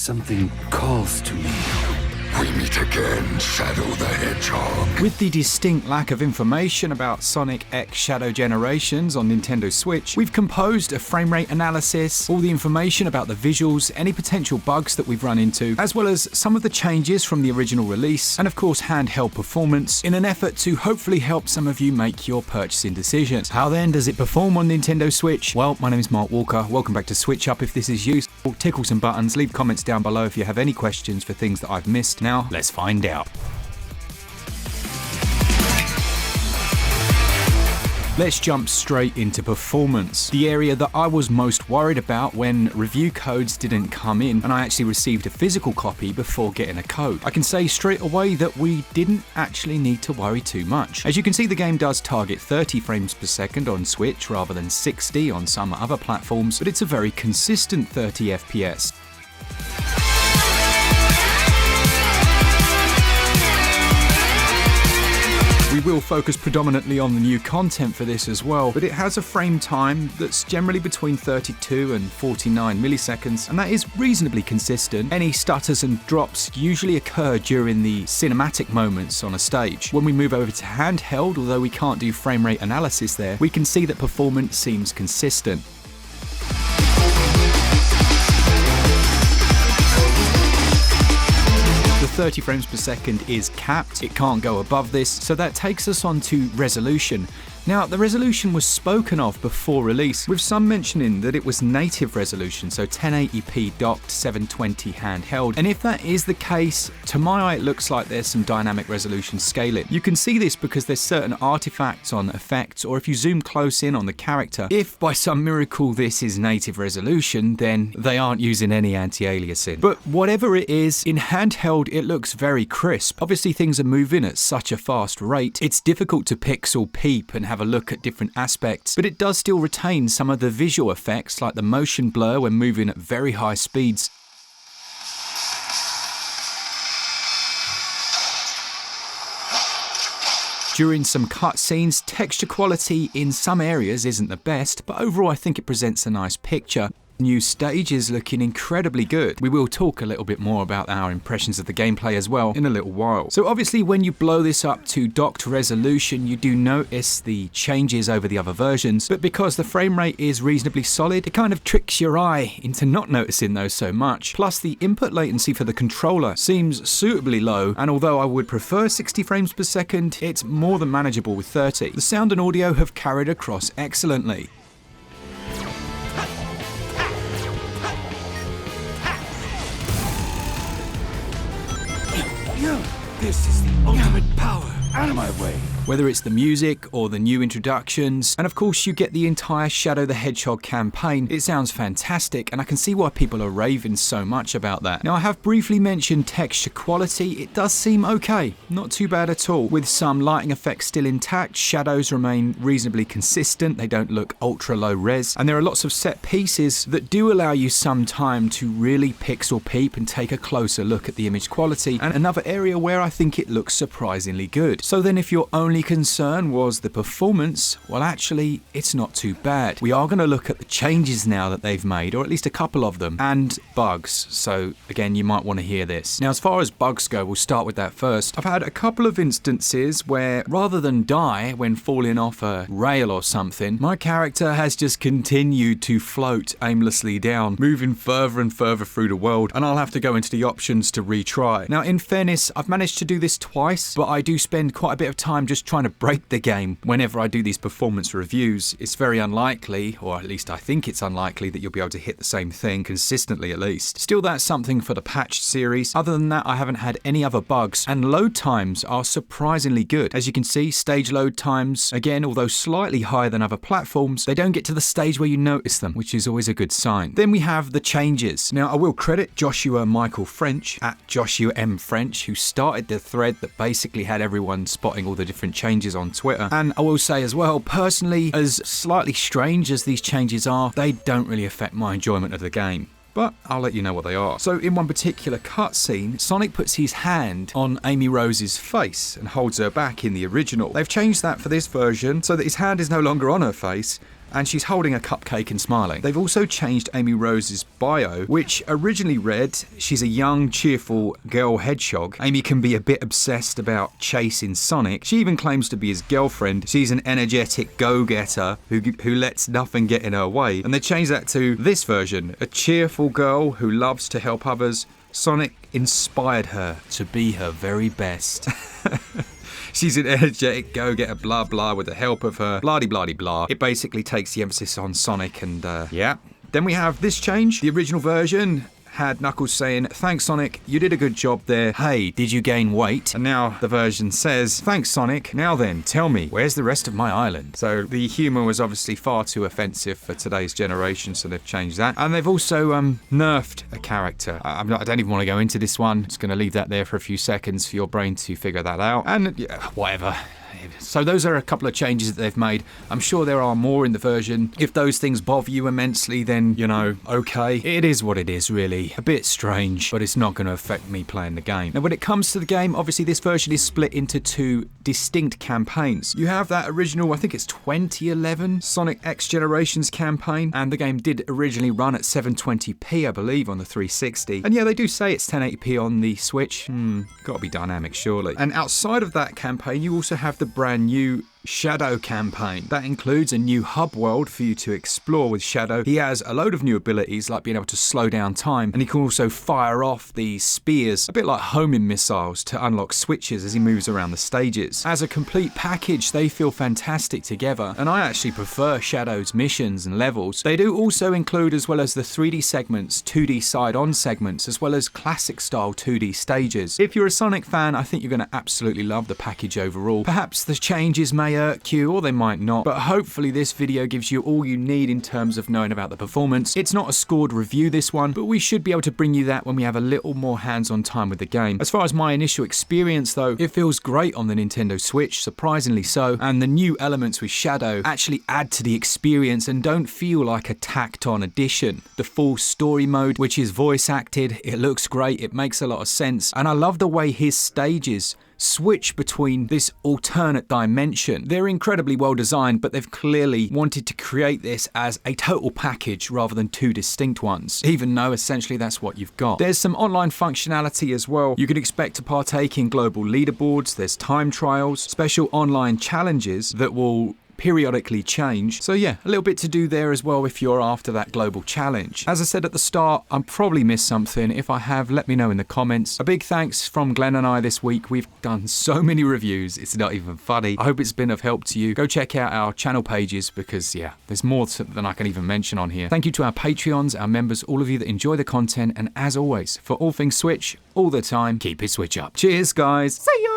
Something calls to me. We meet again, Shadow the Hedgehog. With the distinct lack of information about Sonic X Shadow Generations on Nintendo Switch, we've composed a frame rate analysis, all the information about the visuals, any potential bugs that we've run into, as well as some of the changes from the original release, and of course handheld performance, in an effort to hopefully help some of you make your purchasing decisions. How then does it perform on Nintendo Switch? Well, my name is Mark Walker, welcome back to SwitchUp. If this is useful, tickle some buttons, leave comments down below if you have any questions for things that I've missed. Now, let's find out. Let's jump straight into performance, the area that I was most worried about when review codes didn't come in and I actually received a physical copy before getting a code. I can say straight away that we didn't actually need to worry too much. As you can see, the game does target 30 frames per second on Switch rather than 60 on some other platforms, but it's a very consistent 30 FPS. We will focus predominantly on the new content for this as well, but it has a frame time that's generally between 32 and 49 milliseconds, and that is reasonably consistent. Any stutters and drops usually occur during the cinematic moments on a stage. When we move over to handheld, although we can't do frame rate analysis there, we can see that performance seems consistent. The 30 frames per second is capped, it can't go above this, so that takes us on to resolution. Now, the resolution was spoken of before release, with some mentioning that it was native resolution, so 1080p docked, 720 handheld. And if that is the case, to my eye it looks like there's some dynamic resolution scaling. You can see this because there's certain artifacts on effects, or if you zoom close in on the character, if by some miracle this is native resolution, then they aren't using any anti-aliasing. But whatever it is, in handheld it looks very crisp. Obviously things are moving at such a fast rate, it's difficult to pixel peep and have a look at different aspects, but it does still retain some of the visual effects like the motion blur when moving at very high speeds. During some cutscenes, texture quality in some areas isn't the best, but overall I think it presents a nice picture. New stage is looking incredibly good. We will talk a little bit more about our impressions of the gameplay as well in a little while. So obviously when you blow this up to docked resolution, you do notice the changes over the other versions, but because the frame rate is reasonably solid, it kind of tricks your eye into not noticing those so much. Plus the input latency for the controller seems suitably low, and although I would prefer 60 frames per second, it's more than manageable with 30. The sound and audio have carried across excellently. This is the ultimate power. Out of my way. Whether it's the music or the new introductions, and of course you get the entire Shadow the Hedgehog campaign, it sounds fantastic and I can see why people are raving so much about that. Now I have briefly mentioned texture quality, it does seem okay, not too bad at all. With some lighting effects still intact, shadows remain reasonably consistent, they don't look ultra low res, and there are lots of set pieces that do allow you some time to really pixel peep and take a closer look at the image quality, and another area where I think it looks surprisingly good. So then if your only concern was the performance, well actually it's not too bad. We are going to look at the changes now that they've made, or at least a couple of them, and bugs, so again you might want to hear this. Now as far as bugs go, we'll start with that first. I've had a couple of instances where rather than die when falling off a rail or something, my character has just continued to float aimlessly down, moving further and further through the world, and I'll have to go into the options to retry. Now in fairness, I've managed to do this twice, but I do spend quite a bit of time just trying to break the game whenever I do these performance reviews. It's very unlikely, or at least I think it's unlikely, that you'll be able to hit the same thing consistently at least. Still, that's something for the patched series. Other than that, I haven't had any other bugs, and load times are surprisingly good. As you can see, stage load times, again, although slightly higher than other platforms, they don't get to the stage where you notice them, which is always a good sign. Then we have the changes. Now, I will credit Joshua Michael French, at Joshua M French, who started the thread that basically had everyone spotting all the different changes on Twitter. And I will say as well, personally, as slightly strange as these changes are, they don't really affect my enjoyment of the game. But I'll let you know what they are. So in one particular cutscene, Sonic puts his hand on Amy Rose's face and holds her back in the original. They've changed that for this version so that his hand is no longer on her face, and she's holding a cupcake and smiling. They've also changed Amy Rose's bio, which originally read, she's a young, cheerful girl hedgehog. Amy can be a bit obsessed about chasing Sonic. She even claims to be his girlfriend. She's an energetic go-getter who lets nothing get in her way. And they changed that to this version, a cheerful girl who loves to help others. Sonic inspired her to be her very best. She's an energetic go-getter, blah blah, with the help of her blah-de-blah-de-blah. It basically takes the emphasis on Sonic and yeah. Then we have this change. The original version had Knuckles saying, "Thanks Sonic, you did a good job there. Hey, did you gain weight?" And now the version says, "Thanks Sonic, now then, tell me, where's the rest of my island?" So the humour was obviously far too offensive for today's generation, so they've changed that. And they've also nerfed a character. I don't even want to go into this one. Just going to leave that there for a few seconds for your brain to figure that out. And yeah, whatever. So those are a couple of changes that they've made. I'm sure there are more in the version. If those things bother you immensely, then, you know, okay. It is what it is, really. A bit strange, but it's not going to affect me playing the game. Now, when it comes to the game, obviously this version is split into two distinct campaigns. You have that original, I think it's 2011 Sonic X Generations campaign, and the game did originally run at 720p, I believe, on the 360. And yeah, they do say it's 1080p on the Switch. Gotta be dynamic, surely. And outside of that campaign, you also have the brand new Shadow campaign. That includes a new hub world for you to explore with Shadow. He has a load of new abilities like being able to slow down time, and he can also fire off these spears, a bit like homing missiles, to unlock switches as he moves around the stages. As a complete package, they feel fantastic together, and I actually prefer Shadow's missions and levels. They do also include, as well as the 3D segments, 2D side-on segments, as well as classic style 2D stages. If you're a Sonic fan, I think you're going to absolutely love the package overall. Perhaps the changes may irk you, or they might not, but hopefully this video gives you all you need in terms of knowing about the performance. It's not a scored review, this one, but we should be able to bring you that when we have a little more hands-on time with the game. As far as my initial experience though, it feels great on the Nintendo Switch, surprisingly so, and the new elements with Shadow actually add to the experience and don't feel like a tacked-on addition. The full story mode, which is voice acted, it looks great, it makes a lot of sense, and I love the way his stages switch between this alternate dimension. They're incredibly well designed, but they've clearly wanted to create this as a total package rather than two distinct ones, even though essentially that's what you've got. There's some online functionality as well. You can expect to partake in global leaderboards, there's time trials, special online challenges that will periodically change. So yeah, a little bit to do there as well if you're after that global challenge. As I said at the start, I probably missed something. If I have, let me know in the comments. A big thanks from Glen and I this week. We've done so many reviews, it's not even funny. I hope it's been of help to you. Go check out our channel pages because yeah, there's more than I can even mention on here. Thank you to our Patreons, our members, all of you that enjoy the content, and as always, for all things Switch, all the time, keep it Switch up. Cheers guys, see ya!